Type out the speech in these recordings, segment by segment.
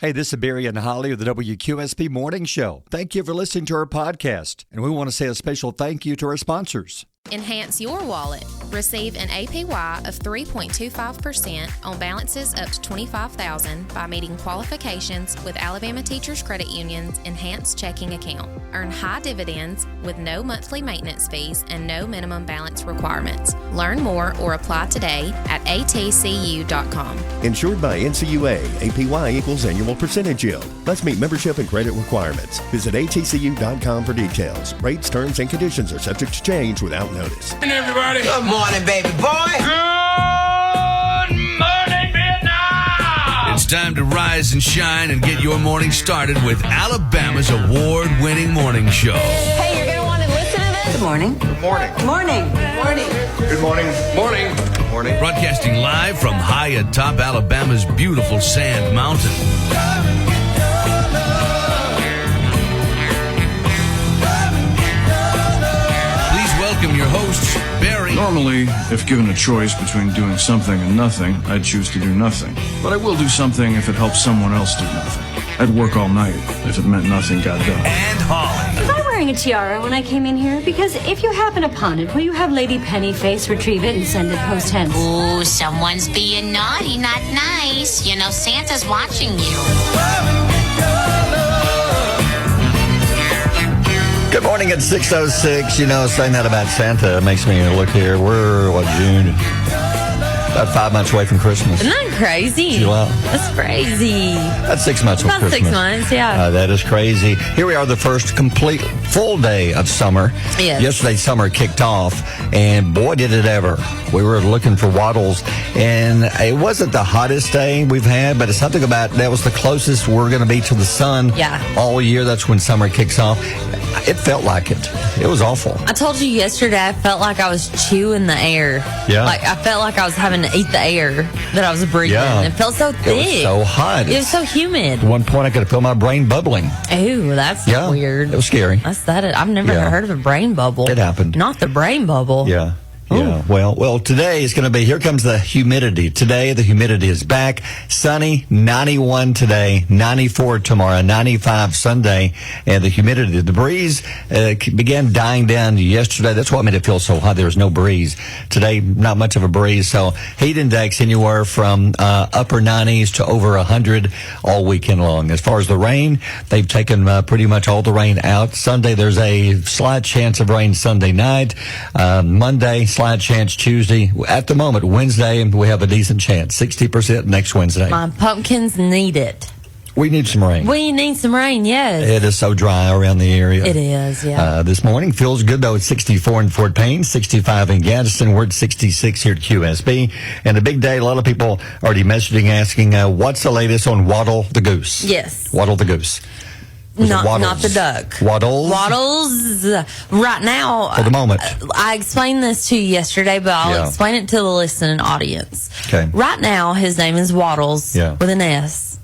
Hey, this is Barry and Holly of the WQSP Morning Show. Thank you for listening to our podcast. And we want to say a special thank you to our sponsors. Enhance your wallet. Receive an APY of 3.25% on balances up to $25,000 by meeting qualifications with Alabama Teachers Credit Union's Enhanced Checking Account. Earn high dividends with no monthly maintenance fees and no minimum balance requirements. Learn more or apply today at atcu.com. Insured by NCUA, APY equals annual percentage yield. Must meet membership and credit requirements. Visit atcu.com for details. Rates, terms, and conditions are subject to change without notice. Hey, everybody. Good morning, baby boy. Good morning, Vietnam. It's time to rise and shine and get your morning started with Alabama's award-winning morning show. Hey, you're going to want to listen to this? Good morning. Good morning. Good morning. Good morning. Good morning. Morning. Good morning. Broadcasting live from high atop Alabama's beautiful Sand Mountain. Welcome your hosts, Barry. Normally, if given a choice between doing something and nothing, I'd choose to do nothing. But I will do something if it helps someone else do nothing. I'd work all night if it meant nothing got done. And Holly. Was I wearing a tiara when I came in here? Because if you happen upon it, will you have Lady Pennyface retrieve it and send it post-tense? Ooh, someone's being naughty, not nice. You know, Santa's watching you. Good morning at 6:06. You know, saying that about Santa makes me look here. We're, June? About 5 months away from Christmas. Isn't that crazy? July. That's crazy. That's 6 months from About Christmas. 6 months, yeah. That is crazy. Here we are, the first complete full day of summer. Yes. Yesterday, summer kicked off, and boy, did it ever. We were looking for Waddles, and it wasn't the hottest day we've had, but it's something about that was the closest we're going to be to the sun all year. That's when summer kicks off. It felt like it. It was awful. I told you yesterday I felt like I was chewing the air. Yeah. Like I felt like I was having to eat the air that I was breathing. Yeah. It felt so thick. It was so hot. It was so humid. At one point, I could feel my brain bubbling. Ooh, that's weird. It was scary. That's that. I've never heard of a brain bubble. It happened. Not the brain bubble. Yeah. Yeah, well, today is going to be, here comes the humidity. Today, the humidity is back. Sunny, 91 today, 94 tomorrow, 95 Sunday. And the humidity, the breeze began dying down yesterday. That's what made it feel so hot. There was no breeze. Today, not much of a breeze. So heat index anywhere from upper 90s to over 100 all weekend long. As far as the rain, they've taken pretty much all the rain out. Sunday, there's a slight chance of rain Sunday night. Monday, slight chance Tuesday. At the moment, Wednesday, we have a decent chance. 60% next Wednesday. My pumpkins need it. We need some rain. We need some rain, yes. It is so dry around the area. It is, yeah. This morning feels good, though. It's 64 in Fort Payne, 65 in Gadsden. We're at 66 here at QSB. And a big day, a lot of people already messaging, asking, what's the latest on Waddle the Goose? Yes. Waddle the Goose. Not the duck. Waddles? Waddles. Right now. For the moment. I explained this to you yesterday, but I'll explain it to the listening audience. Okay. Right now, his name is Waddles with an S.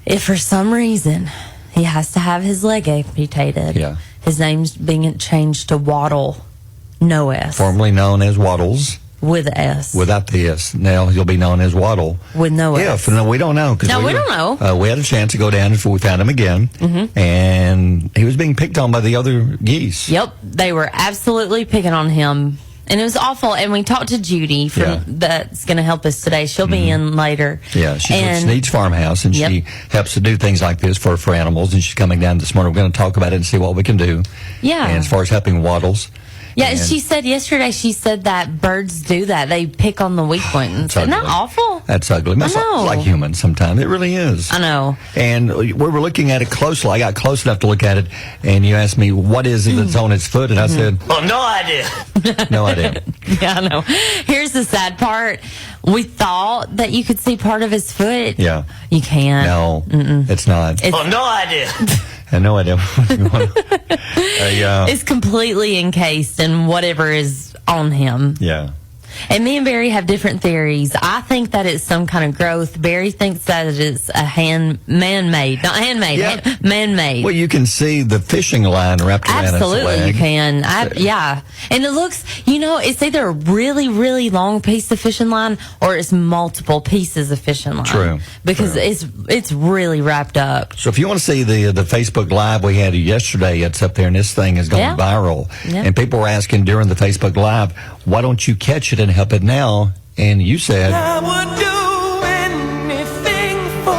If for some reason he has to have his leg amputated, his name's being changed to Waddle, no S. Formerly known as Waddles. With an S. Without the S. Now he'll be known as Waddle. With no S. No, we don't know. No, we don't know. We had a chance to go down before we found him again. Mm-hmm. And he was being picked on by the other geese. Yep. They were absolutely picking on him. And it was awful. And we talked to Judy that's going to help us today. She'll be in later. Yeah, she's with Sneed's Farmhouse, and she helps to do things like this for animals. And she's coming down this morning. We're going to talk about it and see what we can do. Yeah. And as far as helping Waddles. Yeah, and she said yesterday, that birds do that. They pick on the weak ones. Isn't that awful? That's ugly. It's like humans sometimes. It really is. I know. And we were looking at it closely. I got close enough to look at it, and you asked me, what is it that's on its foot? And I said, no idea. No idea. Yeah, I know. Here's the sad part. We thought that you could see part of his foot. Yeah. You can't. No, it's not. no idea. I have no idea. It's completely encased in whatever is on him. Yeah. And me and Barry have different theories. I think that it's some kind of growth. Barry thinks that it's a man-made. Not handmade, Yeah. man-made. Well, you can see the fishing line wrapped around its Absolutely, leg. you can. Yeah. And it looks, it's either a really, really long piece of fishing line or it's multiple pieces of fishing line. True. Because it's really wrapped up. So if you want to see the Facebook Live we had yesterday, it's up there, and this thing has gone viral. Yeah. And people were asking during the Facebook Live, why don't you catch it and help it now? And you said, I would do anything for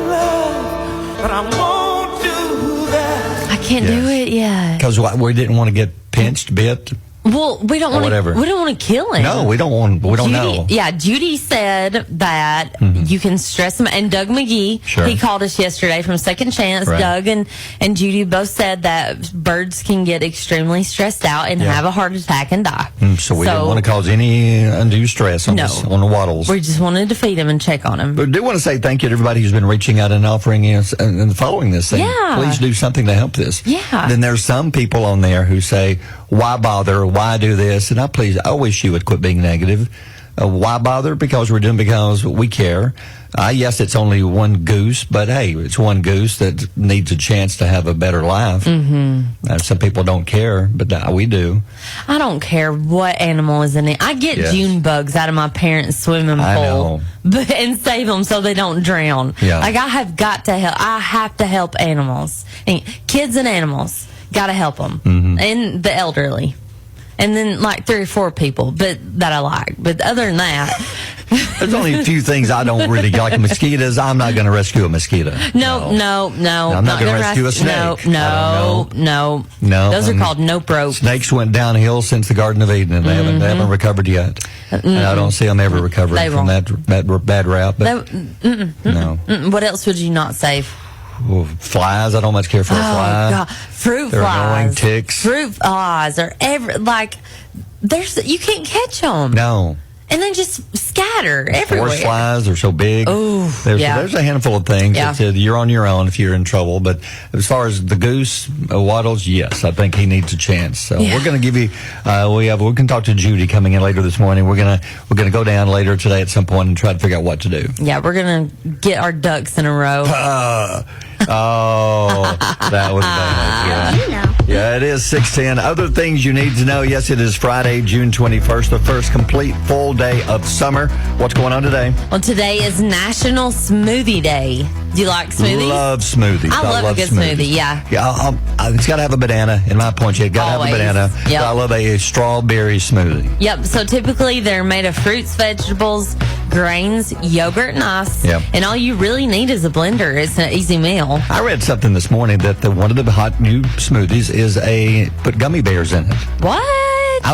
love, but I won't do that. I can't do it yet. because we didn't want to get pinched, bit. Well, we don't want whatever. to. We don't want to kill him. No, we don't want. We don't know. Yeah, Judy said that you can stress him. And Doug McGee, he called us yesterday from Second Chance. Right. Doug and Judy both said that birds can get extremely stressed out and have a heart attack and die. So we didn't want to cause any undue stress on the Waddles. We just wanted to feed him and check on him. But I do want to say thank you to everybody who's been reaching out and offering us and following this thing. Yeah. Please do something to help this. Yeah. Then there's some people on there who say, why bother? Why do this? And I wish you would quit being negative. Why bother? Because we care. Yes, it's only one goose, but hey, it's one goose that needs a chance to have a better life. Mm-hmm. Some people don't care, but we do. I don't care what animal is in it. I get June bugs out of my parents' swimming pool and save them so they don't drown. Yeah. Like I have got to help. I have to help animals, kids and animals. Got to help them, and the elderly. And then like 3 or 4 people, that I like. But other than that, there's only a few things I don't really like. Mosquitoes. I'm not going to rescue a mosquito. No. I'm not going to rescue a snake. No. Those are called nope ropes. Snakes went downhill since the Garden of Eden, and they haven't recovered yet. And I don't see them ever recovering from that bad rap. But no. What else would you not save? Well, flies. I don't much care for a fly. God. Fruit They're flies. annoying ticks. Fruit flies are you can't catch them. No. And then just scatter everywhere. Horse flies are so big. Oh, there's a handful of things that you're on your own if you're in trouble. But as far as the goose, Waddles, yes, I think he needs a chance. So we're going to give you. We can talk to Judy coming in later this morning. We're gonna go down later today at some point and try to figure out what to do. Yeah, we're gonna get our ducks in a row. That was bad. Yeah, it is 6:10. Other things you need to know. Yes, it is Friday, June 21st, the first complete full day of summer. What's going on today? Well, today is National Smoothie Day. Do you like smoothies? Love smoothies. I love a good smoothie, yeah. Yeah, it's got to have a banana. In my point, it's got to have a banana. Yep. I love a strawberry smoothie. Yep, so typically they're made of fruits, vegetables, grains, yogurt, and ice. Yep. And all you really need is a blender. It's an easy meal. I read something this morning that one of the hot new smoothies is put gummy bears in it. What?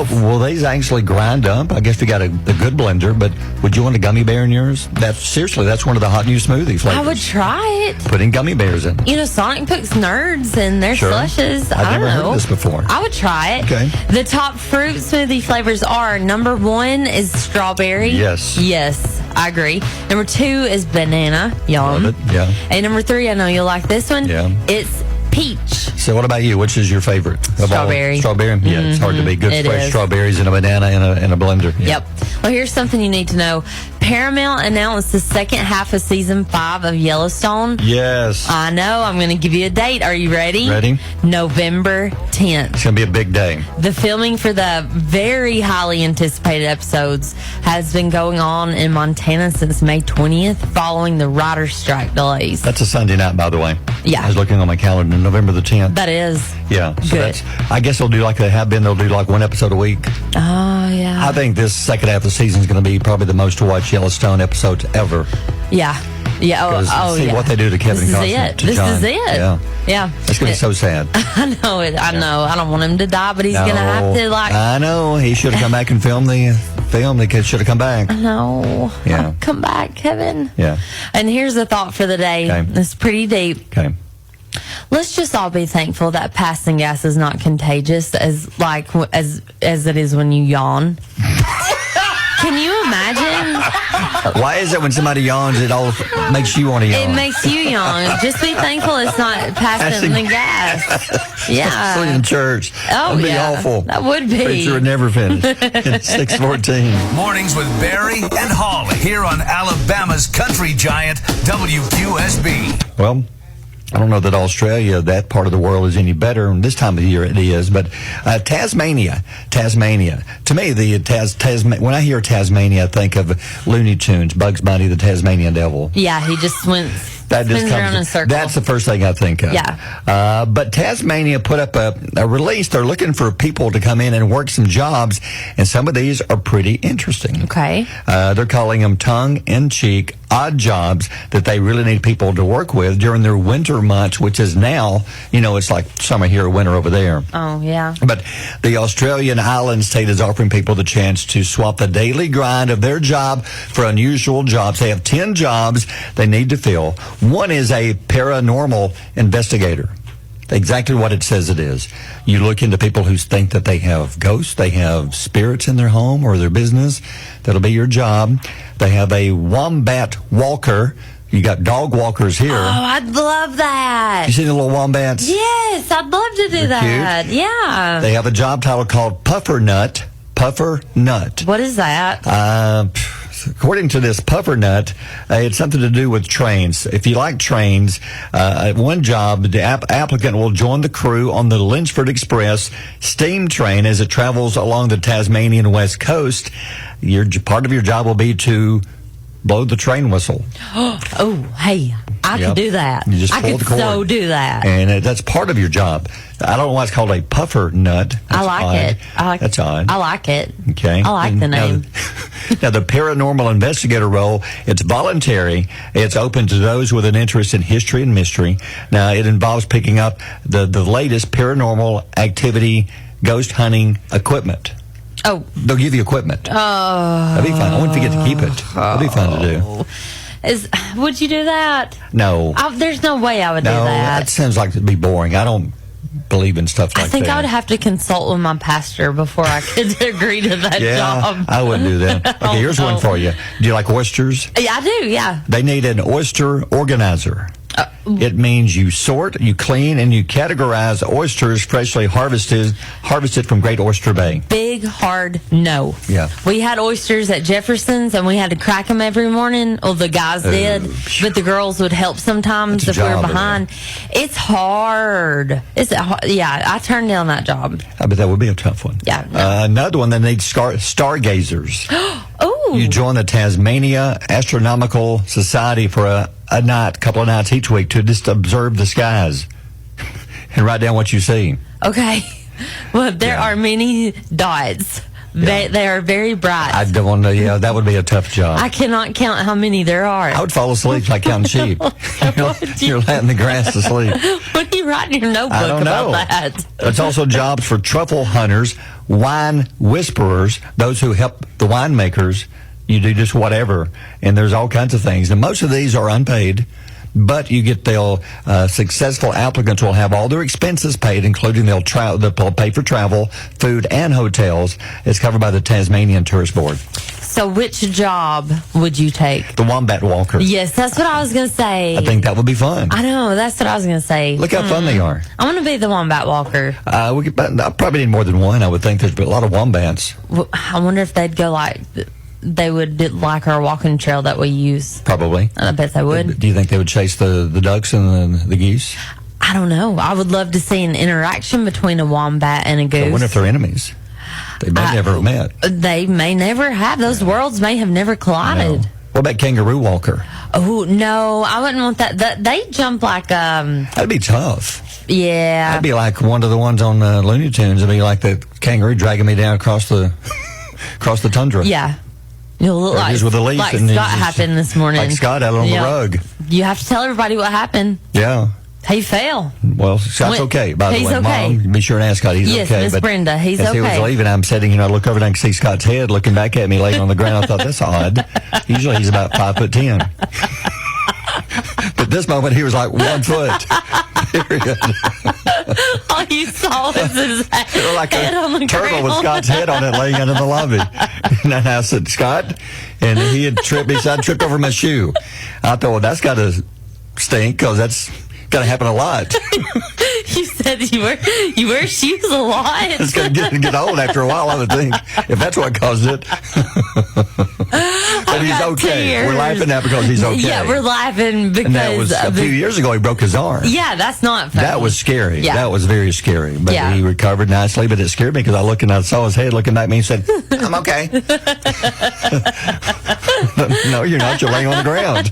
Well, they actually grind up. I guess we got the good blender, but would you want a gummy bear in yours? That's one of the hot new smoothie flavors. I would try it. Putting gummy bears in it. Sonic puts nerds in their slushes. I've I don't never know. heard of this before. I would try it. Okay. The top fruit smoothie flavors are number 1 is strawberry. Yes. Yes, I agree. Number 2 is banana. Yum. Love it. Yeah. And number 3, I know you'll like this one. Yeah. It's peach. So what about you? Which is your favorite? Strawberry. Strawberry? Yeah, it's hard to beat good fresh strawberries and a banana in a blender. Yeah. Yep. Well, here's something you need to know. Paramount announced the second half of season 5 of Yellowstone. Yes. I know. I'm going to give you a date. Are you ready? Ready. November 10th. It's going to be a big day. The filming for the very highly anticipated episodes has been going on in Montana since May 20th following the writer's strike delays. That's a Sunday night, by the way. Yeah. I was looking on my calendar, November the 10th. That is. Yeah. So good. I guess they'll do like they have been. They'll do like one episode a week. Oh, yeah. I think this second half of the season is going to be probably the most to watch Yellowstone episodes ever. Yeah. Yeah. See what they do to Kevin Costner. This is it. Yeah. Yeah. It's going to be so sad. I know it. I know. I don't want him to die, but he's going to have to I know. He should have come back and filmed the film. The kid should have come back. I know. Yeah. Come back, Kevin. Yeah. And here's the thought for the day. Okay. It's pretty deep. Okay. Let's just all be thankful that passing gas is not contagious as it is when you yawn. Can you imagine? Why is it when somebody yawns, it all makes you want to yawn? It makes you yawn. Just be thankful it's not passing the gas. Yeah. Especially in church. Oh, That'd be yeah. awful. That would be. Preacher would never finish. 6:14. Mornings with Barry and Holly here on Alabama's country giant, WQSB. Well, I don't know that Australia, that part of the world, is any better. This time of year it is, but Tasmania. To me, when I hear Tasmania, I think of Looney Tunes, Bugs Bunny, the Tasmanian Devil. Yeah, he just went. That just spins around in a circle. That's the first thing I think of. Yeah. But Tasmania put up a release. They're looking for people to come in and work some jobs, and some of these are pretty interesting. Okay. They're calling them tongue-in-cheek odd jobs that they really need people to work with during their winter months, which is now, it's like summer here, winter over there. Oh, yeah. But the Australian island state is offering people the chance to swap the daily grind of their job for unusual jobs. They have 10 jobs they need to fill. One is a paranormal investigator. Exactly what it says it is. You look into people who think that they have ghosts, they have spirits in their home or their business. That'll be your job. They have a wombat walker. You got dog walkers here. Oh, I'd love that. You see the little wombats? Yes, I'd love to do that. Cute. Yeah. They have a job title called Puffer Nut. Puffer Nut. What is that? According to this Puffer Nut, it's something to do with trains. If you like trains, one job, the applicant will join the crew on the Lynchford Express steam train as it travels along the Tasmanian west coast. Part of your job will be to blow the train whistle. Oh, hey, I could do that. You just I pull could the cord. so do that. And that's part of your job. I don't know why it's called a puffer nut. That's I like odd. it. That's odd. I like it. Okay. I like the name. Now, the paranormal investigator role, it's voluntary. It's open to those with an interest in history and mystery. Now, it involves picking up the latest paranormal activity, ghost hunting equipment. Oh. They'll give you equipment. Oh. That'd be fun. I wouldn't forget to keep it. That'd be fun to do. Would you do that? No. There's no way I would do No, that. that sounds like it'd be boring. I don't believe in stuff like that. I think I would have to consult with my pastor before I could agree to that job. I wouldn't do that. Okay, here's one for you. Do you like oysters? Yeah, I do, yeah. They need an oyster organizer. It means you sort, you clean, and you categorize oysters freshly harvested from Great Oyster Bay. Big, hard no. Yeah. We had oysters at Jefferson's, and we had to crack them every morning. Well, the guys did, but the girls would help sometimes if we were behind. It's hard. Yeah, I turned down that job. I bet that would be a tough one. Yeah. No. Another one that needs stargazers. Oh. You join the Tasmania Astronomical Society for a couple of nights each week to just observe the skies and write down what you see. Okay. Well, there are many dots. Yeah. They are very bright. I don't know. Yeah, that would be a tough job. I cannot count how many there are. I would fall asleep like counting sheep. You're letting the grass to sleep. What do you write in your notebook I don't know. about that? It's also jobs for truffle hunters, wine whisperers, those who help the winemakers. You do just whatever, and there's all kinds of things. And most of these are unpaid, but successful applicants will have all their expenses paid, including they'll pay for travel, food, and hotels. It's covered by the Tasmanian Tourist Board. So which job would you take? The wombat walker. Yes, that's what I was going to say. I think that would be fun. I know, that's what I was going to say. Look how fun they are. I want to be the wombat walker. I probably need more than one. I would think there's a lot of wombats. I wonder if they'd go they would like our walking trail that we use. Probably. I bet they would. Do you think they would chase the ducks and the geese? I don't know. I would love to see an interaction between a wombat and a goose. I wonder if they're enemies. They may never have met. They may never have. Those worlds may have never collided. No. What about kangaroo walker? Oh, no. I wouldn't want that. They jump like... That'd be tough. Yeah. That'd be like one of the ones on Looney Tunes. It'd be like the kangaroo dragging me down across the tundra. Yeah. You'll look like Scott happened this morning. Like Scott out on the rug. You have to tell everybody what happened. Yeah. He fell. Well, Scott's okay, by the way. He's okay. Mom, be sure and ask Scott. He's yes, okay. Yes, Miss Brenda, he's as okay. As he was leaving, I'm sitting, I look over and I can see Scott's head looking back at me, laying on the ground. I thought, that's odd. Usually he's about 5'10". But this moment, he was like 1 foot. All you saw was his head on the turtle ground. with Scott's head on it laying out in the lobby. And I said, Scott, and he had tripped. He said, I tripped over my shoe. I thought, well, that's got to stink because that's got to happen a lot. You said you wear shoes a lot. It's going to get old after a while, I would think, if that's what caused it. But he's okay. Tears. We're laughing now because he's okay. Yeah, we're laughing because and that was a few years ago. He broke his arm. Yeah, that's not funny. That was scary. Yeah. That was very scary. But he recovered nicely. But it scared me because I saw his head looking at me and said, "I'm okay." No, you're not. You're laying on the ground.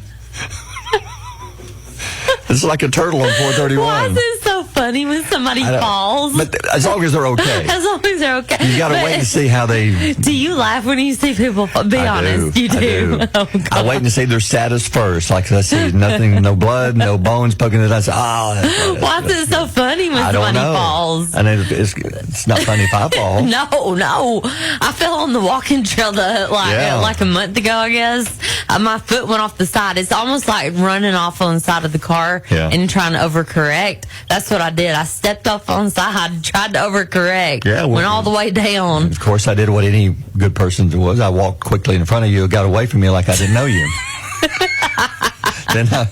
It's like a turtle on 431. Why is it so funny when somebody falls? But as long as they're okay. As long as they're okay. You got to wait and see how they... Do you laugh when you see people fall? Be honest. You do. I do. Oh, God. I wait and see their status first. Like, I see nothing, no blood, no bones poking it. I say, why is it so funny when somebody falls? And it's not funny if I fall. No. I fell on the walking trail like a month ago, I guess. My foot went off the side. It's almost like running off on the side of the car and trying to overcorrect. That's what I did. I stepped off on the side, tried to overcorrect. Yeah, went all the way down. Of course, I did what any good person was. I walked quickly in front of you, got away from you like I didn't know you. Then I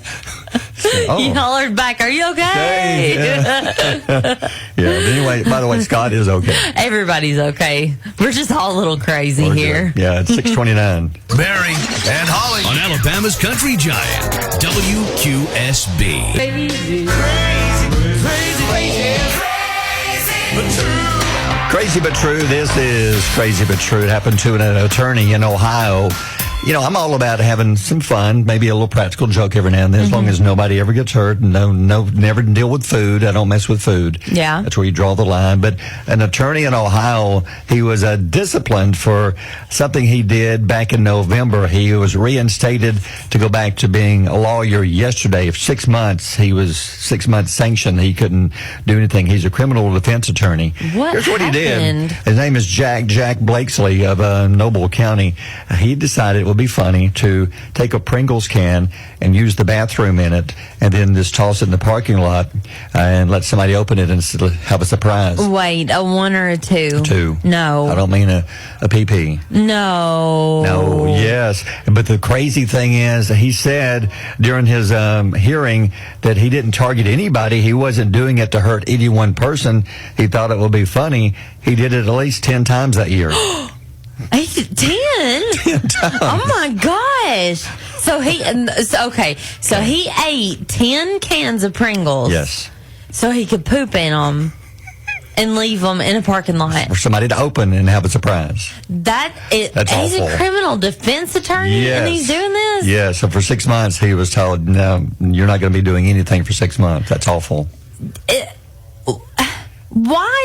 said, you hollered back, "Are you okay?" Yeah. But anyway, by the way, Scott is okay. Everybody's okay. We're just all a little crazy here. Good. Yeah, it's 6:29. Barry and Holly on Alabama's Country Giant, WQSB. Crazy but true. This is Crazy but True. It happened to an attorney in Ohio. You know, I'm all about having some fun, maybe a little practical joke every now and then, as long as nobody ever gets hurt. Never deal with food. I don't mess with food. Yeah. That's where you draw the line. But an attorney in Ohio, he was disciplined for something he did back in November. He was reinstated to go back to being a lawyer yesterday. For 6 months, he was 6 months sanctioned. He couldn't do anything. He's a criminal defense attorney. Here's what he did. His name is Jack Blakesley of Noble County. He decided it would be funny to take a Pringles can and use the bathroom in it and then just toss it in the parking lot and let somebody open it and have a surprise. Wait, a one or a two? Two. No. I don't mean a PP. No. Yes. But the crazy thing is, he said during his hearing that he didn't target anybody. He wasn't doing it to hurt any one person. He thought it would be funny. He did it at least 10 times that year. 10? 10 times. Oh my gosh. So he ate 10 cans of Pringles. Yes. So he could poop in them and leave them in a parking lot. For somebody to open and have a surprise. That's he's awful. A criminal defense attorney and he's doing this? Yeah, so for 6 months he was told, no, you're not going to be doing anything for 6 months. That's awful. Why?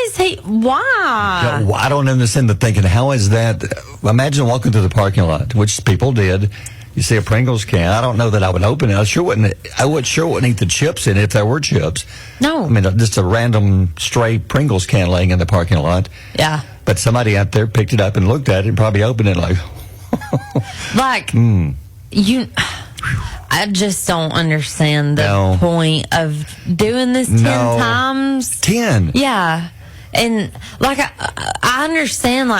I don't understand the thinking. How is that? Imagine walking through the parking lot, which people did. You see a Pringles can. I don't know that I would open it. I sure wouldn't eat the chips in it if there were chips. No. I mean, just a random stray Pringles can laying in the parking lot. Yeah. But somebody out there picked it up and looked at it and probably opened it like... I just don't understand the point of doing this 10 times. 10? Yeah. And I understand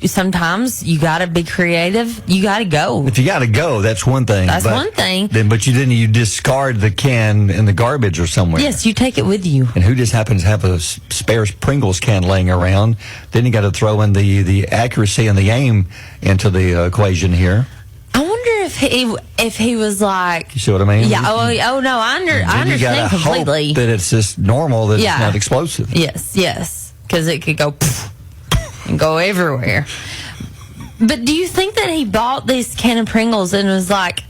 sometimes you got to be creative. You got to go. If you got to go, that's one thing. That's one thing. But you discard the can in the garbage or somewhere. Yes, you take it with you. And who just happens to have a spare Pringles can laying around? Then you got to throw in the accuracy and the aim into the equation here. I wonder if he was like, you see what I mean? Yeah. Oh no, I understand completely. Hope that it's just normal, that it's not explosive. Yes, because it could go and go everywhere. But do you think that he bought this can of Pringles and was like,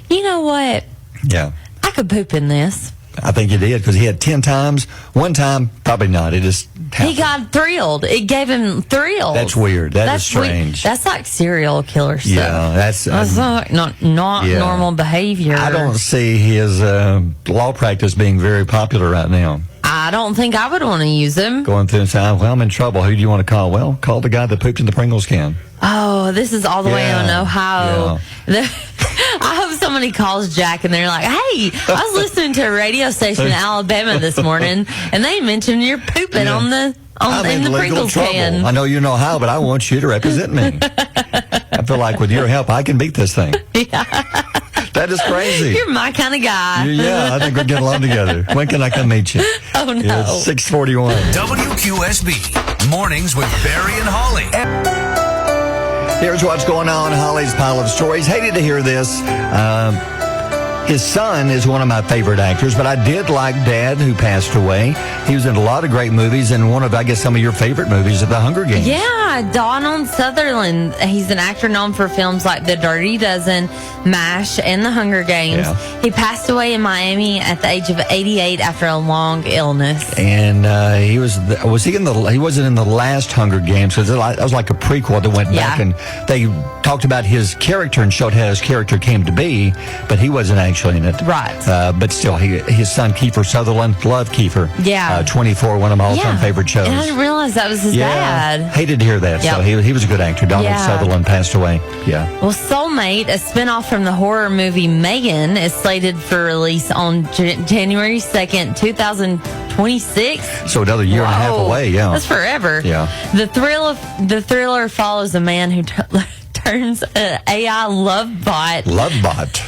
you know what? Yeah, I could poop in this. I think he did because he had 10 times. One time, probably not. It just happened. He got thrilled. It gave him thrills. That's weird. That's strange. That's like serial killer stuff. Yeah, that's like not normal behavior. I don't see his law practice being very popular right now. I don't think I would want to use them. Going through and saying, well, I'm in trouble. Who do you want to call? Well, call the guy that pooped in the Pringles can. Oh, this is all the way in Ohio. Yeah. I hope somebody calls Jack and they're like, hey, I was listening to a radio station in Alabama this morning and they mentioned you're pooping in the Pringles can. I know you're in Ohio, but I want you to represent me. I feel like with your help, I can beat this thing. Yeah. That is crazy. You're my kind of guy. Yeah, I think we'll get along together. When can I come meet you? Oh, no. It's 6:41. WQSB Mornings with Barry and Holly. Here's what's going on. Holly's pile of stories. Hated to hear this. His son is one of my favorite actors, but I did like Dad, who passed away. He was in a lot of great movies, and one of, I guess, some of your favorite movies of The Hunger Games. Yeah, Donald Sutherland. He's an actor known for films like The Dirty Dozen, MASH, and The Hunger Games. Yeah. He passed away in Miami at the age of 88 after a long illness. And he wasn't in the last Hunger Games, because that was like a prequel that went back, and they talked about his character and showed how his character came to be, but he wasn't actually in it. Right. But still, his son, Kiefer Sutherland, loved Kiefer. Yeah. 24, one of my all-time favorite shows. And I didn't realize that was his dad. Hated to hear that. Yep. So he was a good actor. Donald Sutherland passed away. Yeah. Well, Soulmate, a spinoff from the horror movie Megan, is slated for release on January 2nd, 2026. So another year and a half away. Yeah. That's forever. Yeah. The thriller follows a man who turns an AI love bot. Love bot.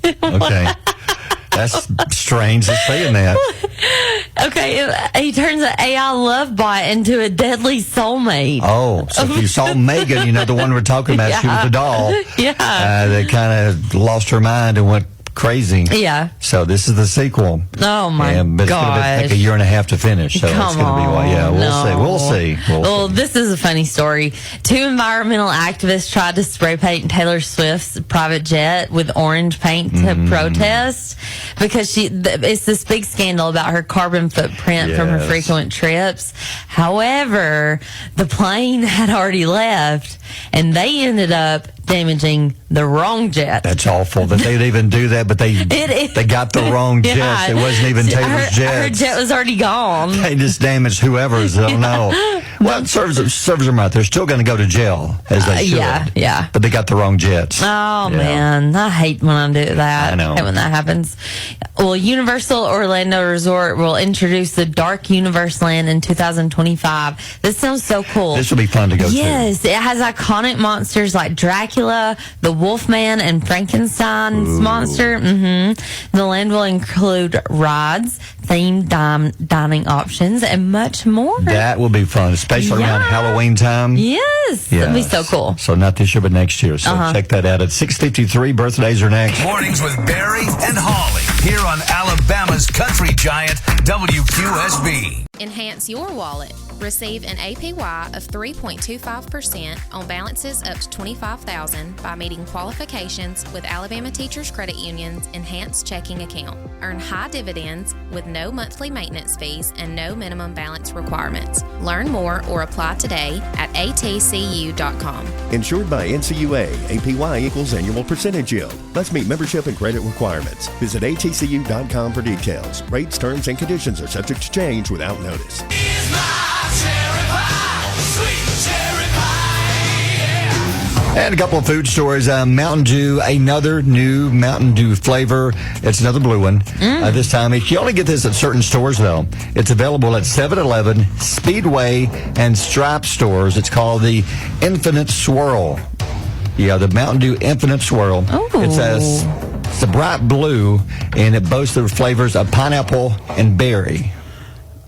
Okay. That's strange to saying that. Okay, he turns an AI love bot into a deadly soulmate. Oh, so if you saw Megan, you know the one we're talking about. She was a doll. Yeah. They kind of lost her mind and went crazy. Yeah. So this is the sequel. Oh my god! But it's going to take a year and a half to finish. So it's going to be we'll see. We'll see. This is a funny story. 2 environmental activists tried to spray paint Taylor Swift's private jet with orange paint to protest because it's this big scandal about her carbon footprint from her frequent trips. However, the plane had already left and they ended up damaging the wrong jet. That's awful that they'd even do that, but they got the wrong jet. It wasn't even Taylor's jet. Her jet was already gone. They just damaged whoever's. I don't know. Well, it serves them right. They're still going to go to jail, as they should. Yeah. But they got the wrong jets. Oh, man. I hate when I do that. I know. I hate when that happens. Well, Universal Orlando Resort will introduce the Dark Universe Land in 2025. This sounds so cool. This will be fun to go to. Yes. It has iconic monsters like Dracula, the Wolfman, and Frankenstein's monster. The land will include rides, themed dining options, and much more. That will be fun, especially around Halloween time. Yes. That'll be so cool. So not this year, but next year. So check that out at 6:53. Birthdays are next. Mornings with Barry and Holly here on Alabama's country giant WQSB. Enhance your wallet. Receive an APY of 3.25% on balances up to $25,000 by meeting qualifications with Alabama Teachers Credit Union's Enhanced Checking Account. Earn high dividends with no monthly maintenance fees and no minimum balance requirements. Learn more or apply today at atcu.com. Insured by NCUA, APY equals annual percentage yield. Must meet membership and credit requirements. Visit atcu.com for details. Rates, terms, and conditions are subject to change without notice. And a couple of food stores. Mountain Dew, another new Mountain Dew flavor. It's another blue one. This time, you only get this at certain stores, though. It's available at 7-Eleven, Speedway, and Stripe stores. It's called the Infinite Swirl. Yeah, the Mountain Dew Infinite Swirl. Oh. It's a bright blue, and it boasts the flavors of pineapple and berry.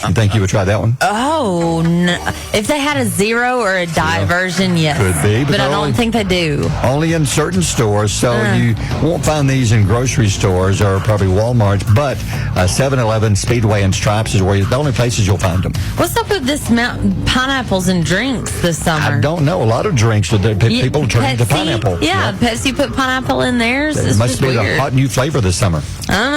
You think you would try that one? Oh, no. If they had a zero or a diet version, yes. Could be. But I don't think they do. Only in certain stores, so you won't find these in grocery stores or probably Walmart, but 7-Eleven, Speedway, and Stripes is where the only places you'll find them. What's up with this pineapples and drinks this summer? I don't know. A lot of drinks that people turn to pineapple. Yeah, Pepsi put pineapple in theirs. It must be weird. a hot new flavor this summer. I don't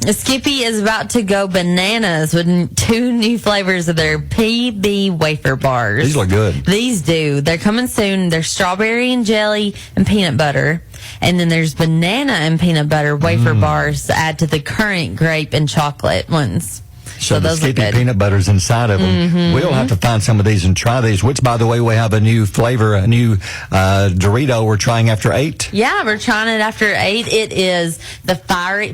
know. Skippy is about to go bananas with 2 new flavors of their PB wafer bars. These look good. These do. They're coming soon. They're strawberry and jelly and peanut butter. And then there's banana and peanut butter wafer bars to add to the current grape and chocolate ones. So the those look skippy good. peanut butter's inside of them. Mhm. We'll have to find some of these and try these, which, by the way, we have a new flavor, a new Dorito we're trying after 8. Yeah, we're trying it after 8. It is the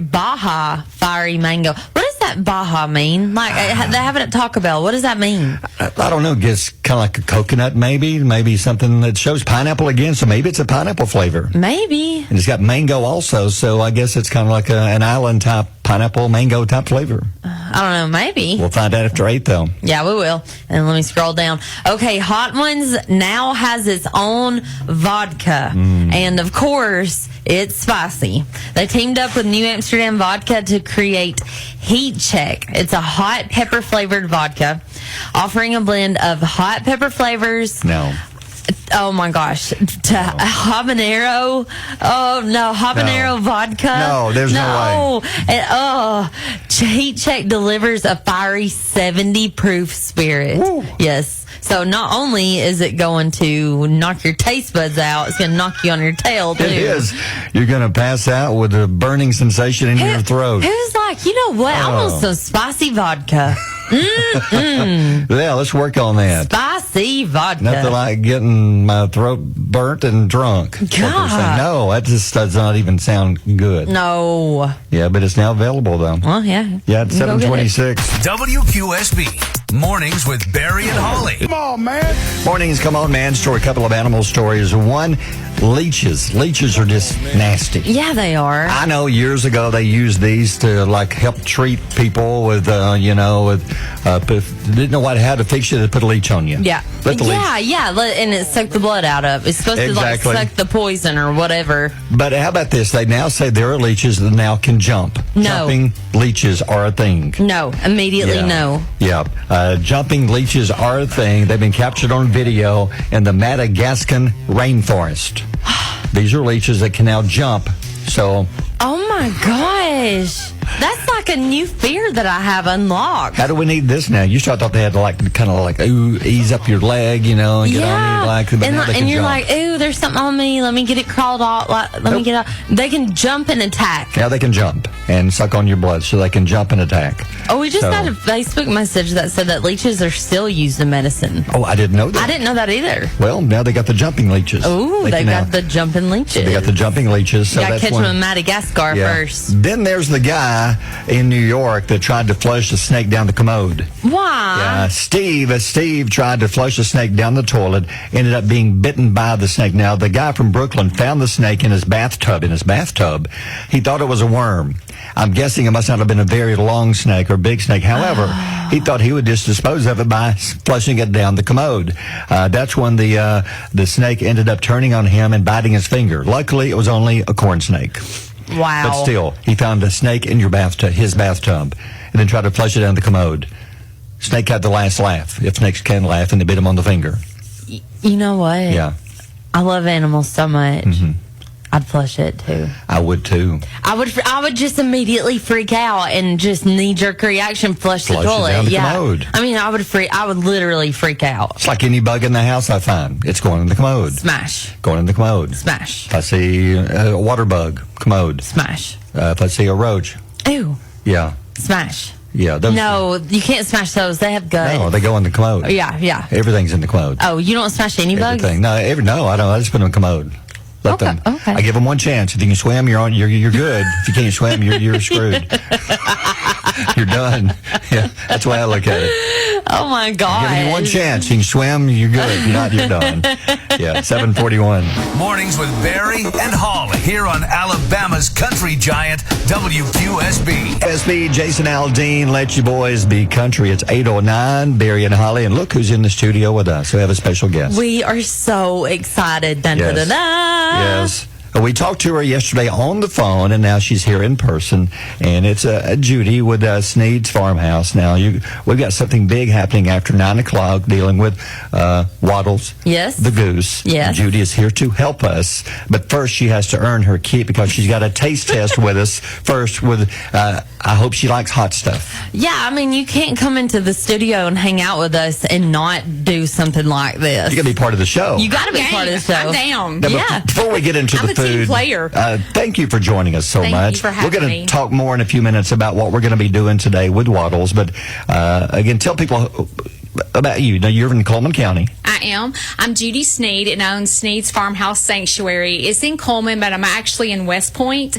Baja Fiery Mango. What does that Baja mean? Like, they have it at Taco Bell. What does that mean? I don't know. It's kind of like a coconut, maybe something that shows pineapple again. So maybe it's a pineapple flavor. Maybe. And it's got mango also. So I guess it's kind of like an island type pineapple mango type flavor. I don't know. Maybe. We'll find out after 8 though. Yeah, we will. And let me scroll down. Okay, Hot Ones now has its own vodka. And of course, it's spicy. They teamed up with New Amsterdam Vodka to create Heat Check. It's a hot pepper flavored vodka, offering a blend of hot pepper flavors. No. Oh my gosh. Habanero. Oh no, habanero vodka. No, there's no way. And, Heat Check delivers a fiery 70 proof spirit. Woo. Yes. So not only is it going to knock your taste buds out, it's going to knock you on your tail too. It is. You're going to pass out with a burning sensation in your throat. Who's like, you know what? I want some spicy vodka. Yeah, let's work on that. Spicy vodka. Nothing like getting my throat burnt and drunk. God. No, that just does not even sound good. No. Yeah, but it's now available though. Well, yeah. Yeah, it's You can go get it. 7:26. WQSB Mornings with Barry and Holly. Come on, man. Mornings, come on, man. Story, a couple of animal stories. One, leeches. Leeches are just nasty. Yeah, they are. I know years ago they used these to like help treat people with, didn't know how to fix you. They put a leech on you. Yeah. Let the leech. Yeah, and it sucked the blood out of. It's supposed Exactly. to like suck the poison or whatever. But how about this? They now say there are leeches that now can jump. No. Jumping leeches are a thing. No, immediately no. Yeah. Jumping leeches are a thing. They've been captured on video in the Madagascar rainforest. These are leeches that can now jump. So, Oh my gosh. That's like a new fear that I have unlocked. how do we need this now? You used to thought they had to ease up your leg, and get on you, but now they can and you're jump. like, ooh, there's something on me. Let me get it crawled off. Let me get out. They can jump and attack. Now they can jump and suck on your blood, so they can jump and attack. Oh, we just got a Facebook message that said that leeches are still used in medicine. Oh, I didn't know that. I didn't know that either. Well, now they got the jumping leeches. Ooh, they got the jumping leeches. They got the jumping leeches. So You got to that's catch one. them in Madagascar first. Then there's the guy in New York that tried to flush a snake down the commode. Why? Steve tried to flush a snake down the toilet, ended up being bitten by the snake. Now, the guy from Brooklyn found the snake in his bathtub. He thought it was a worm. I'm guessing it must not have been a very long snake or big snake. However, he thought he would just dispose of it by flushing it down the commode. That's when the snake ended up turning on him and biting his finger. Luckily, it was only a corn snake. Wow. But still, he found a snake in his bathtub, and then tried to flush it down the commode. Snake had the last laugh, if snakes can laugh, and they bit him on the finger. You know what? Yeah. I love animals so much. Mm-hmm. I'd flush it too. I would too. I would just immediately freak out and just knee-jerk reaction flush the Flush it toilet. down the commode. I mean, I would literally freak out. It's like any bug in the house I find. It's going in the commode. Smash. Going in the commode. Smash. If I see a water bug, commode. Smash. If I see a roach. Ew. Yeah. Smash. Yeah. Those, No, you can't smash those. They have guts. No, they go in the commode. Yeah. Everything's in the commode. Oh, you don't smash any bugs? Everything. No, I don't. I just put them in the commode. Let them. Okay. I give them one chance. If you can swim, you're good. If you can't swim, you're screwed. You're done. Yeah, that's the way I look at it. Oh my God. Giving you one chance. You can swim, you're good. If not, you're done. Yeah, 7:41. Mornings with Barry and Holly here on Alabama's country giant WQSB. SB, Jason Aldean, let you boys be country. It's 8:09. Barry and Holly, and look who's in the studio with us. We have a special guest. We are so excited. Dun, Yes. dun, dun, dun. Yes. We talked to her yesterday on the phone, and now she's here in person. And it's Judy with Sneed's Farmhouse. Now, we've got something big happening after 9 o'clock dealing with Waddles Yes. the Goose. Yes. Judy is here to help us. But first, she has to earn her keep because she's got a taste test with us first with, I hope she likes hot stuff. Yeah, I mean, you can't come into the studio and hang out with us and not do something like this. You got to be part of the show. You got to be part of the show. I'm down. Now, Yeah. Before we get into the food, food. player. Thank you for joining us so Thank much. you for having We're going me. to talk more in a few minutes about what we're going to be doing today with Waddles. But again, tell people about you. Now, you're in Coleman County. I am. I'm Judy Sneed, and I own Sneed's Farmhouse Sanctuary. It's in Coleman, but I'm actually in West Point.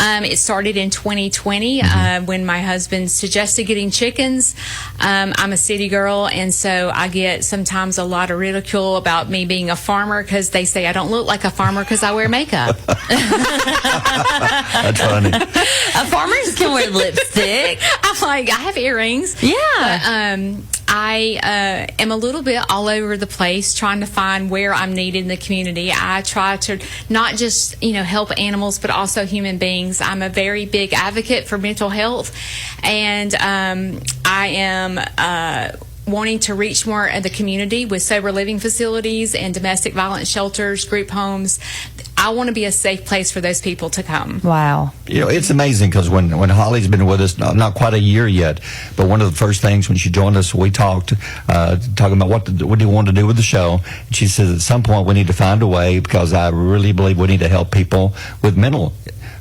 It started in 2020 when my husband suggested getting chickens. I'm a city girl, and so I get sometimes a lot of ridicule about me being a farmer because they say I don't look like a farmer because I wear makeup. That's funny. Farmers can wear lipstick. I'm like, I have earrings. Yeah. But, I am a little bit all over the place trying to find where I'm needed in the community. I try to not just, help animals, but also human beings. I'm a very big advocate for mental health, and I am wanting to reach more of the community with sober living facilities and domestic violence shelters, group homes. I want to be a safe place for those people to come. Wow. It's amazing because when Holly's been with us, not quite a year yet, but one of the first things when she joined us, we talking about what do you want to do with the show. And she says at some point we need to find a way because I really believe we need to help people with mental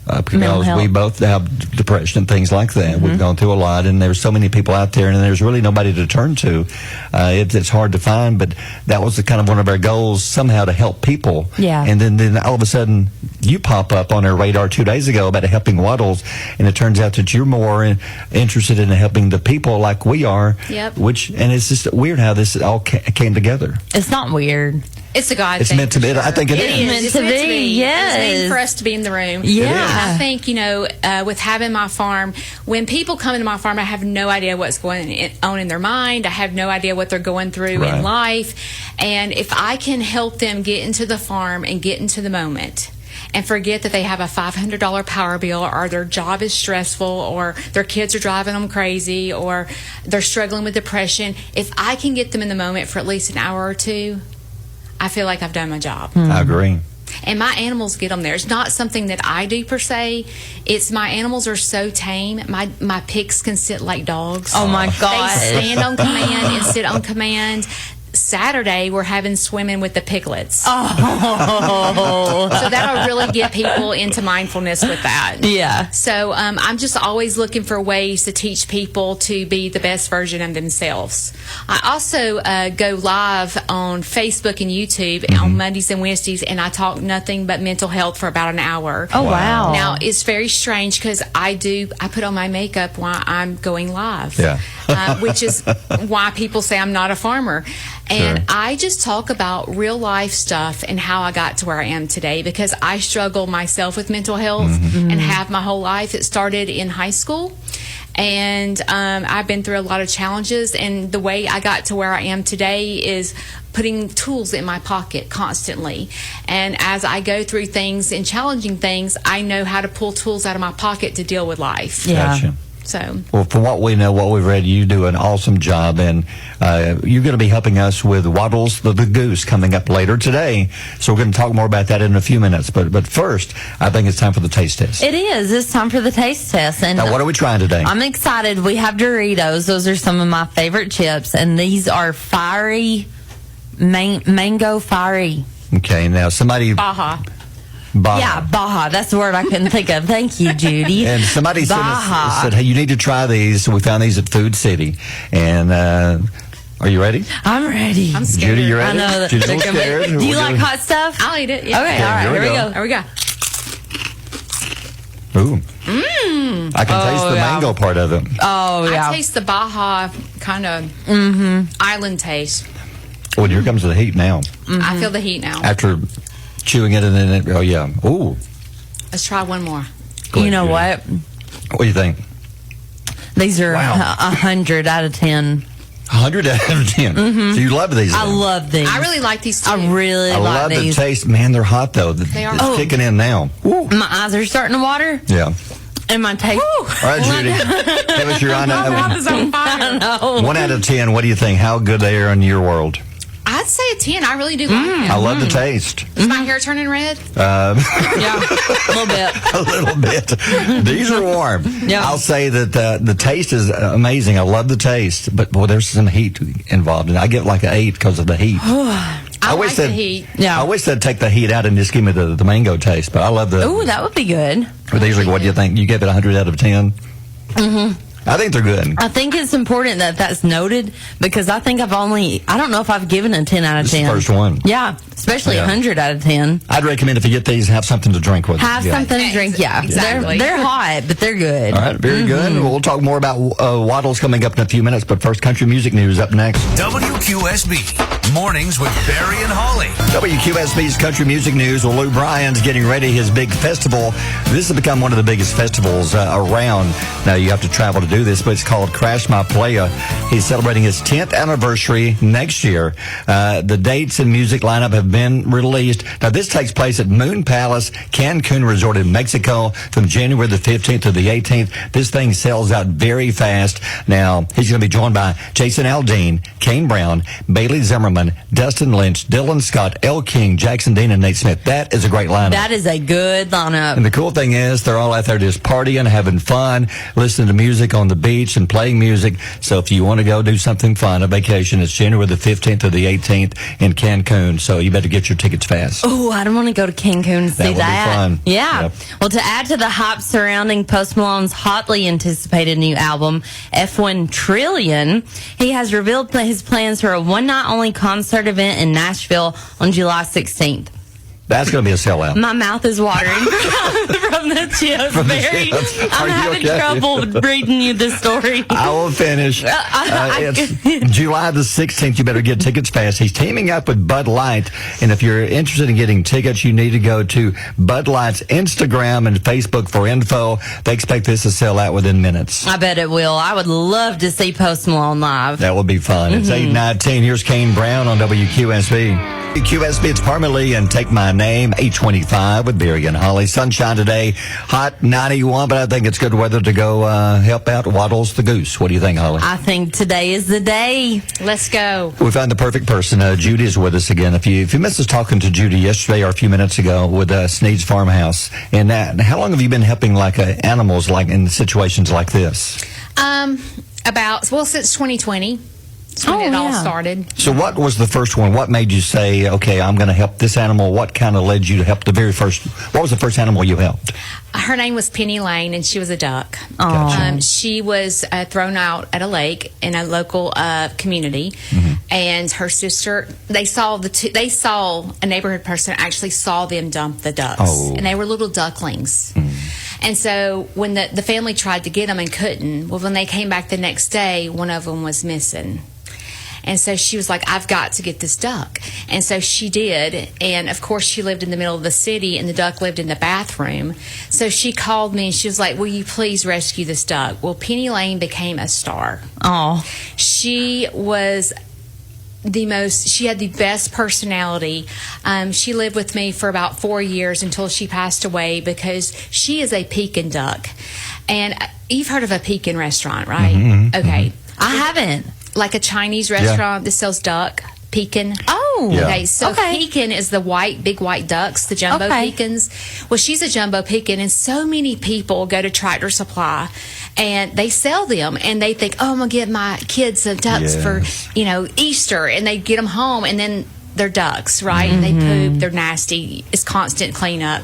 because we both have depression and things like that. We've gone through a lot, and there's so many people out there, and there's really nobody to turn to. It's hard to find, but that was kind of one of our goals, somehow to help people. Yeah. And then all of a sudden, you pop up on our radar 2 days ago about helping Waddles, and it turns out that you're more interested in helping the people like we are. Yep. And it's just weird how this all came together. It's not weird. It's a God It's thing. meant to be. Sure. I think it is. It's meant to be. Yes. It's meant for us to be in the room. Yeah. And I think, with having my farm, when people come into my farm, I have no idea what's going on in their mind. I have no idea what they're going through in life. And if I can help them get into the farm and get into the moment and forget that they have a $500 power bill, or their job is stressful, or their kids are driving them crazy, or they're struggling with depression, if I can get them in the moment for at least an hour or two, I feel like I've done my job. I agree. And my animals get them there. It's not something that I do per se. It's my animals are so tame. My pigs can sit like dogs. Oh my God. They stand on command and sit on command. Saturday, we're having swimming with the piglets. Oh. So that'll really get people into mindfulness with that. Yeah. So I'm just always looking for ways to teach people to be the best version of themselves. I also go live on Facebook and YouTube on Mondays and Wednesdays, and I talk nothing but mental health for about an hour. Oh, wow. Now, it's very strange because I put on my makeup while I'm going live. Yeah. Which is why people say I'm not a farmer. And I just talk about real life stuff and how I got to where I am today, because I struggle myself with mental health and have my whole life. It started in high school, and I've been through a lot of challenges, and the way I got to where I am today is putting tools in my pocket constantly. And as I go through things and challenging things, I know how to pull tools out of my pocket to deal with life. Yeah. Gotcha. So, well, from what we know, what we've read, you do an awesome job, and you're going to be helping us with Waddles the Goose coming up later today. So we're going to talk more about that in a few minutes. But first, I think it's time for the taste test. It is. It's time for the taste test. And now, what are we trying today? I'm excited. We have Doritos. Those are some of my favorite chips, and these are fiery, mango fiery. Okay, now somebody... Baja. Yeah, Baja. That's the word I couldn't think of. Thank you, Judy. And somebody said, hey, you need to try these. So we found these at Food City. And are you ready? I'm ready. I'm scared. Judy, you ready? I know. Judy's a little scared. Do you like hot stuff? I'll eat it. Yeah. Okay, all right. Here we go. There we go. Ooh. I can taste the mango part of it. Oh, yeah. I taste the Baja kind of island taste. Well, here comes the heat now. I feel the heat now. After chewing it and then it, oh yeah. Ooh. Let's try one more. You know what? What do you think? These are 100 out of 10. 100 out of 10. So you love these? I love these. I really like these too. I really I like love these. the taste. Man, they're hot though. They are. It's kicking in now. Woo. My eyes are starting to water. Yeah. And my taste. All right, Judy. Give us your My mouth is on fire. I know. 1 out of 10. What do you think? How good they are in your world? I'd say a 10. I really do like them. I love the taste. Is my hair turning red? Yeah, a little bit. A little bit. These are warm. Yeah. I'll say that the taste is amazing. I love the taste, but boy, there's some heat involved, and I get like an 8 because of the heat. I I like the heat. Yeah. I wish they'd take the heat out and just give me the mango taste, but I love the... Ooh, that would be good. But usually, what do you think? You give it 100 out of 10? Mm-hmm. I think they're good. I think it's important that that's noted because I think I don't know if I've given a 10 out of 10. This is the first one. Yeah, especially 100 out of 10. I'd recommend if you get these, have something to drink with. Have something to drink, yeah. Exactly. They're hot, but they're good. All right, very good. Well, we'll talk more about Waddles coming up in a few minutes, but first, country music news up next. WQSB Mornings with Barry and Holly. WQSB's country music news. Well, Lou Bryan's getting ready his big festival. This has become one of the biggest festivals around. Now, you have to travel to do this, but it's called Crash My Playa. He's celebrating his 10th anniversary next year. The dates and music lineup have been released. Now, this takes place at Moon Palace, Cancun Resort in Mexico from January the 15th to the 18th. This thing sells out very fast. Now, he's going to be joined by Jason Aldean, Kane Brown, Bailey Zimmerman, Dustin Lynch, Dylan Scott, Elle King, Jackson Dean, and Nate Smith. That is a great lineup. That is a good lineup. And the cool thing is they're all out there just partying, having fun, listening to music on the beach and playing music. So if you want to go do something fun, a vacation, it's January the 15th to the 18th in Cancun. So you better get your tickets fast. Oh, I don't want to go to Cancun to see that. That would be fun. Yeah. Yep. Well, to add to the hype surrounding Post Malone's hotly anticipated new album, F1 Trillion, he has revealed his plans for a one-night-only concert event in Nashville on July 16th. That's going to be a sellout. My mouth is watering from the chips, Barry. I'm having trouble reading you this story. I will finish. It's July the 16th. You better get tickets fast. He's teaming up with Bud Light, and if you're interested in getting tickets, you need to go to Bud Light's Instagram and Facebook for info. They expect this to sell out within minutes. I bet it will. I would love to see Post Malone live. That would be fun. It's 8:19. Here's Kane Brown on WQSB. WQSB, it's Parmalee and Take My Name, 8:25 with Barry and Holly. Sunshine today, hot 91, but I think it's good weather to go help out Waddles the Goose. What do you think, Holly? I think today is the day. Let's go. We found the perfect person. Judy is with us again. If you missed us talking to Judy yesterday or a few minutes ago with Sneed's Farmhouse, and how long have you been helping animals in situations like this? Since 2020. That's when it all started. So what was the first one? What made you say, okay, I'm going to help this animal? What kind of led you to help what was the first animal you helped? Her name was Penny Lane, and she was a duck. Gotcha. She was thrown out at a lake in a local community, and her sister, they saw a neighborhood person actually saw them dump the ducks, and they were little ducklings. And so when the family tried to get them and couldn't, when they came back the next day, one of them was missing. And so she was like, I've got to get this duck. And so she did. And, of course, she lived in the middle of the city, and the duck lived in the bathroom. So she called me, and she was like, will you please rescue this duck? Well, Penny Lane became a star. Oh. She was she had the best personality. She lived with me for about 4 years until she passed away because she is a Pekin duck. And you've heard of a Pekin restaurant, right? Okay. I haven't. Like a Chinese restaurant that sells duck, Pekin. Oh, okay. So Pekin is the big white ducks, the jumbo Pekins. Well, she's a jumbo Pekin, and so many people go to Tractor Supply, and they sell them, and they think, oh, I'm gonna give my kids some ducks for Easter, and they get them home, and then they're ducks, right? And they poop, they're nasty. It's constant cleanup.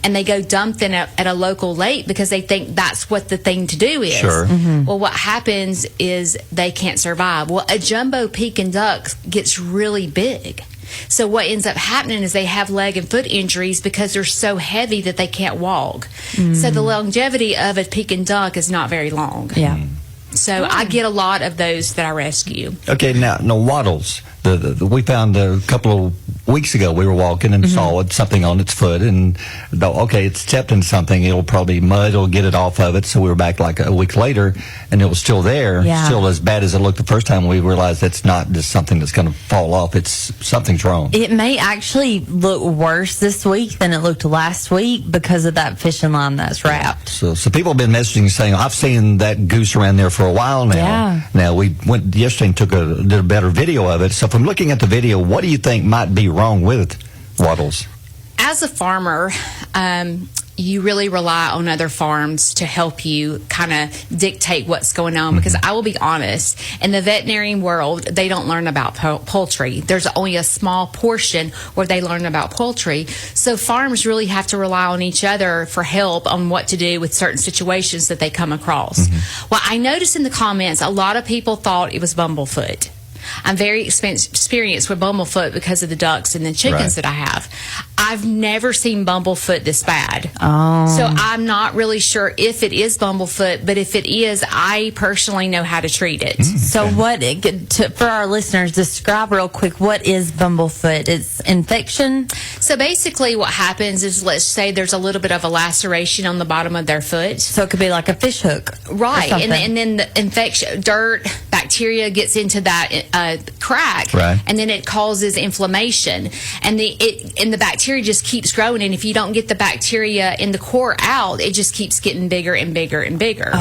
And they go dump them at a local lake because they think that's what the thing to do is. Sure. Well, what happens is they can't survive. Well, a jumbo Pekin duck gets really big. So what ends up happening is they have leg and foot injuries because they're so heavy that they can't walk. So the longevity of a Pekin duck is not very long. Yeah. So I get a lot of those that I rescue. Okay, now Waddles. We found a couple of weeks ago, we were walking and saw something on its foot, and it's stepped in something. It'll probably mud will get it off of it. So we were back like a week later, and it was still there, still as bad as it looked the first time. We realized that's not just something that's going to fall off. Something's wrong. It may actually look worse this week than it looked last week because of that fishing line that's wrapped. So people have been messaging saying, I've seen that goose around there for a while now. Yeah. Now, we went yesterday and did a better video of it. So from looking at the video, what do you think might be wrong with Waddles? As a farmer, you really rely on other farms to help you kind of dictate what's going on. Because I will be honest, in the veterinary world, they don't learn about poultry. There's only a small portion where they learn about poultry. So farms really have to rely on each other for help on what to do with certain situations that they come across. Well, I noticed in the comments, a lot of people thought it was bumblefoot. I'm very experienced with bumblefoot because of the ducks and the chickens that I have. I've never seen bumblefoot this bad. So I'm not really sure if it is bumblefoot, but if it is, I personally know how to treat it. So for our listeners, describe real quick, what is bumblefoot? It's infection? So basically what happens is, let's say there's a little bit of a laceration on the bottom of their foot. So it could be like a fish hook. Right. And then the infection, dirt, bacteria gets into that crack, and then it causes inflammation, and the bacteria just keeps growing, and if you don't get the bacteria in the core out, it just keeps getting bigger and bigger and bigger.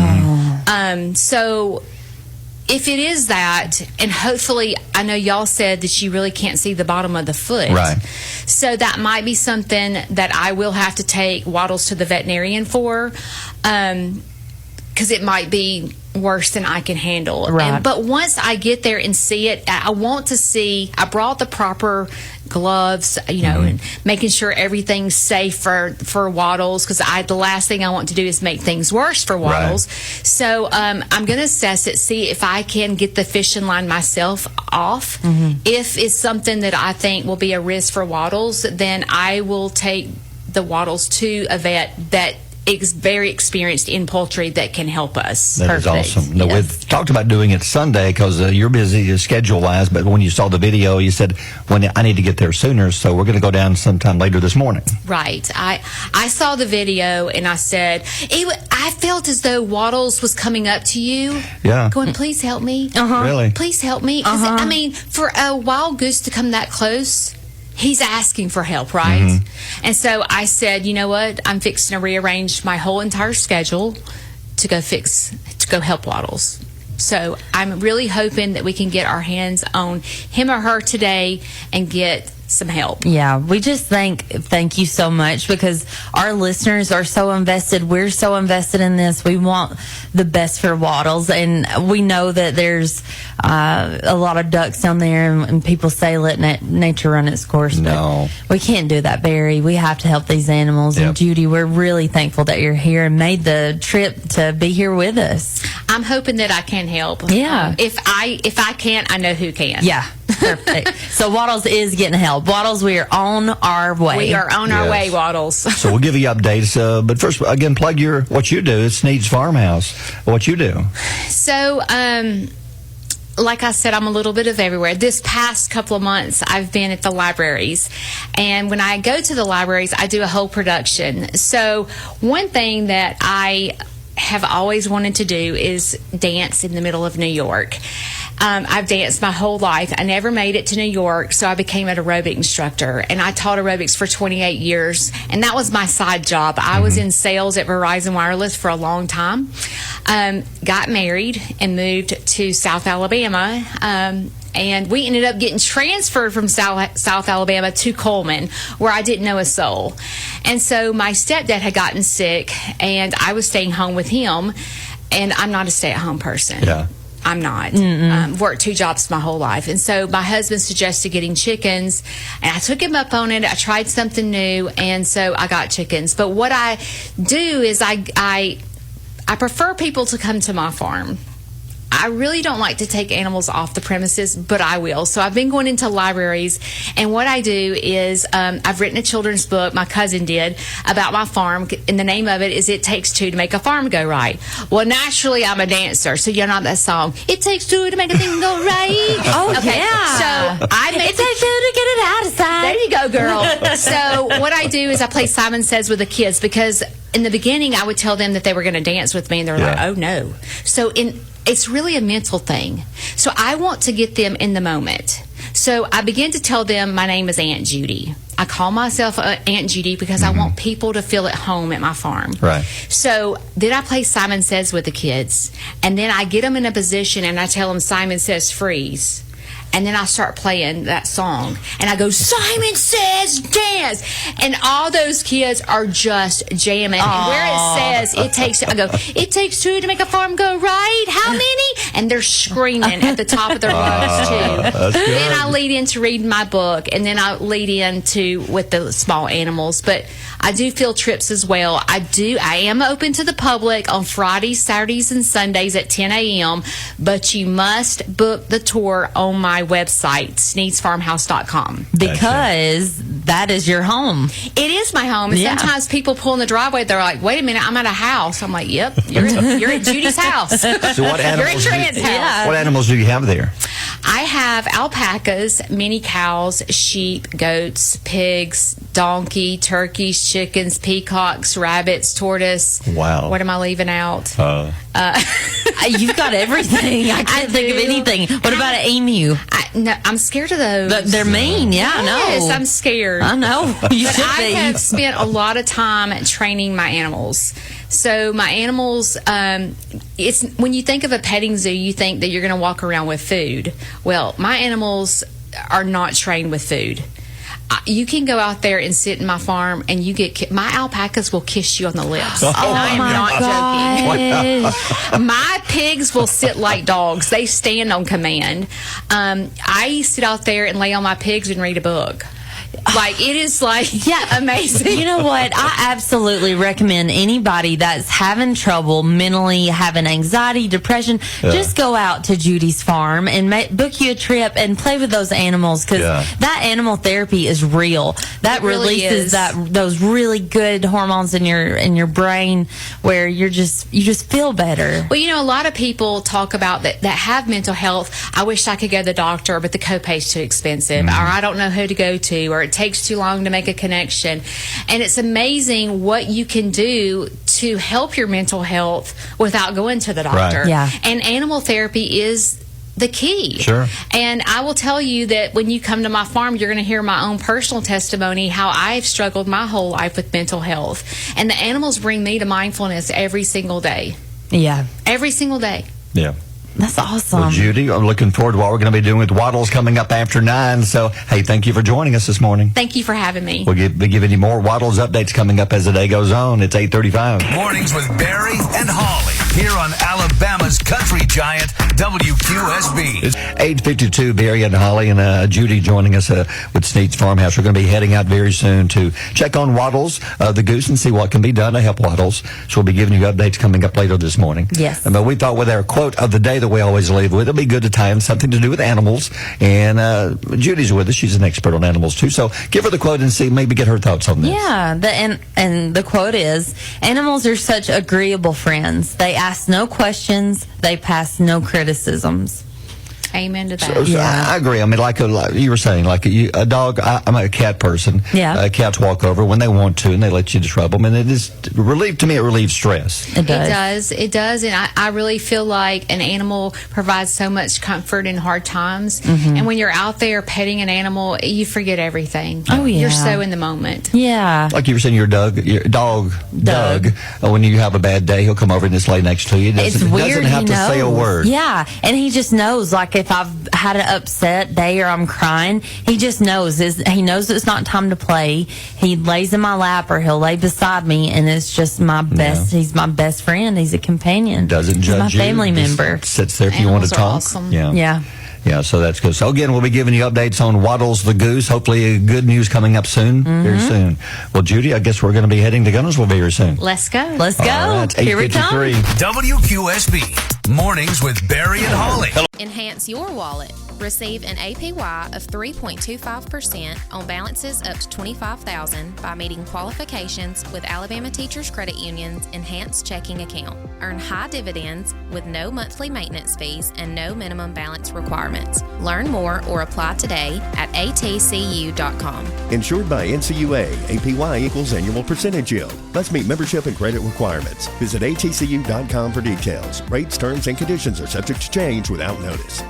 So if it is that, and hopefully, I know y'all said that you really can't see the bottom of the foot, so that might be something that I will have to take Waddles to the veterinarian for, because it might be worse than I can handle. But once I get there and see it, I want to see, I brought the proper gloves, and making sure everything's safe for Waddles, because the last thing I want to do is make things worse for Waddles. So I'm going to assess it, see if I can get the fishing line myself off. If it's something that I think will be a risk for Waddles, then I will take the Waddles to a vet that is very experienced in poultry that can help us. That is awesome. Now, we've talked about doing it Sunday because you're busy schedule-wise, but when you saw the video, you said, I need to get there sooner, so we're going to go down sometime later this morning. Right. I saw the video, and I said, I felt as though Waddles was coming up to you, going, please help me. Really? Please help me. 'Cause, I mean, for a wild goose to come that close, he's asking for help, right? And so I said, you know what? I'm fixing to rearrange my whole entire schedule to go help Waddles. So I'm really hoping that we can get our hands on him or her today and get some help. Yeah, we just thank you so much, because our listeners are so invested. We're so invested in this. We want the best for Waddles, and we know that there's a lot of ducks down there, and people say let nature run its course. No, but we can't do that, Barry. We have to help these animals. And Judy, we're really thankful that you're here and made the trip to be here with us. I'm hoping that I can help. Yeah. If I can't, I know who can. Yeah. Perfect. So Waddles is getting help. Waddles, we are on our way. We are on our way, Waddles. So we'll give you updates. But first, again, plug what you do. It's Sneed's Farmhouse. What you do. So, like I said, I'm a little bit of everywhere. This past couple of months, I've been at the libraries. And when I go to the libraries, I do a whole production. So one thing that I have always wanted to do is dance in the middle of New York. I've danced my whole life. I never made it to New York, so I became an aerobic instructor, and I taught aerobics for 28 years, and that was my side job. I was in sales at Verizon Wireless for a long time, got married, and moved to South Alabama, and we ended up getting transferred from South Alabama to Coleman, where I didn't know a soul. And so my stepdad had gotten sick, and I was staying home with him, and I'm not a stay-at-home person. Yeah. I'm not. Worked 2 jobs my whole life. And so my husband suggested getting chickens, and I took him up on it. I tried something new, and so I got chickens. But what I do is I prefer people to come to my farm. I really don't like to take animals off the premises, but I will. So I've been going into libraries, and what I do is I've written a children's book, my cousin did, about my farm, and the name of it is It Takes Two to Make a Farm Go Right. Well, naturally, I'm a dancer, so you know that song, It Takes Two to Make a Thing Go Right. Oh, okay. Yeah. So I make It Takes Two to Get It Out of Sight. There you go, girl. So what I do is I play Simon Says with the kids, because in the beginning, I would tell them that they were going to dance with me, and they're like, oh, no. So it's really a mental thing. So I want to get them in the moment. So I begin to tell them my name is Aunt Judy. I call myself Aunt Judy because I want people to feel at home at my farm. Right. So then I play Simon Says with the kids, and then I get them in a position, and I tell them Simon Says freeze. and then I start playing that song, and I go, Simon Says Dance, and all those kids are just jamming. And where it says it takes two to make a farm go right. How many? And they're screaming at the top of their lungs too. Then I lead into reading my book, and then I lead into with the small animals. But I do field trips as well. I am open to the public on Fridays, Saturdays, and Sundays at 10 a.m., but you must book the tour on my website, sneedsfarmhouse.com. Because that is your home. It is my home. And sometimes people pull in the driveway, they're like, wait a minute, I'm at a house. I'm like, yep, you're at Judy's house. So what animals, you're at Trent's house. What animals do you have there? I have alpacas, mini cows, sheep, goats, pigs, donkey, turkeys, chickens, peacocks, rabbits, tortoise. Wow. What am I leaving out? You've got everything. I can't think of anything. What about an emu? No, I'm scared of those. They're mean. Yeah, I know. Yes, I'm scared. I know. You but should I be. have spent a lot of time training my animals. So my animals, it's when you think of a petting zoo, you think that you're going to walk around with food. Well, my animals are not trained with food. You can go out there and sit in my farm, and you get my alpacas will kiss you on the lips. Oh, and I am my not joking. My pigs will sit like dogs. They stand on command. I sit out there and lay on my pigs and read a book. Like, it is amazing. You know what? I absolutely recommend anybody that's having trouble mentally, having anxiety, depression, just go out to Judy's farm and book you a trip and play with those animals, because that animal therapy is real. That really releases is. those really good hormones in your brain where you just feel better. Well, you know, a lot of people talk about that have mental health. I wish I could go to the doctor, but the copay's too expensive, or I don't know who to go to, or it takes too long to make a connection. And it's amazing what you can do to help your mental health without going to the doctor. Right. Yeah. And animal therapy is the key. Sure. And I will tell you that when you come to my farm, you're going to hear my own personal testimony, how I've struggled my whole life with mental health. And the animals bring me to mindfulness every single day. Yeah. Every single day. Yeah. That's awesome. Well, Judy, I'm looking forward to what we're going to be doing with Waddles coming up after 9. So, hey, thank you for joining us this morning. Thank you for having me. We'll be giving you more Waddles updates coming up as the day goes on. It's 8:35. Mornings with Barry and Holly here on Alabama's country giant, WQSB. It's 8:52, Barry and Holly and Judy joining us with Sneed's Farmhouse. We're going to be heading out very soon to check on Waddles the Goose and see what can be done to help Waddles. So we'll be giving you updates coming up later this morning. Yes. But we thought with our quote of the day that we always leave with, it'll be good to tie in something to do with animals. And Judy's with us. She's an expert on animals, too. So give her the quote and see, maybe get her thoughts on this. Yeah. And the quote is, animals are such agreeable friends. They ask no questions. They pass no criticisms. Amen to that. So I agree. I mean, like you were saying, like a dog, I'm a cat person. Yeah. Cats walk over when they want to, and they let you just rub them. And it is to me, it relieves stress. It does. And I really feel like an animal provides so much comfort in hard times. Mm-hmm. And when you're out there petting an animal, you forget everything. Oh, yeah. You're so in the moment. Yeah. Like you were saying, your dog, Doug, when you have a bad day, he'll come over and just lay next to you. Doesn't have to say a word. Yeah. And he just knows, like, if I've had an upset day or I'm crying, he just knows. He knows it's not time to play. He lays in my lap or he'll lay beside me, and it's just my best. Yeah. He's my best friend. He's a companion. Doesn't judge He's my family you. member. Just sits there if you want to talk. Awesome. Yeah, so that's good. So, again, we'll be giving you updates on Waddles the Goose. Hopefully, good news coming up soon, very soon. Well, Judy, I guess we're going to be heading to Gunnersville very soon. Let's go. Let's go. All right, Here we come. WQSB. Mornings with Barry and Holly. Enhance your wallet. Receive an APY of 3.25% on balances up to $25,000 by meeting qualifications with Alabama Teachers Credit Union's Enhanced Checking Account. Earn high dividends with no monthly maintenance fees and no minimum balance requirements. Learn more or apply today at atcu.com. Insured by NCUA, APY equals annual percentage yield. Must meet membership and credit requirements. Visit atcu.com for details. Rates, terms, and conditions are subject to change without notice.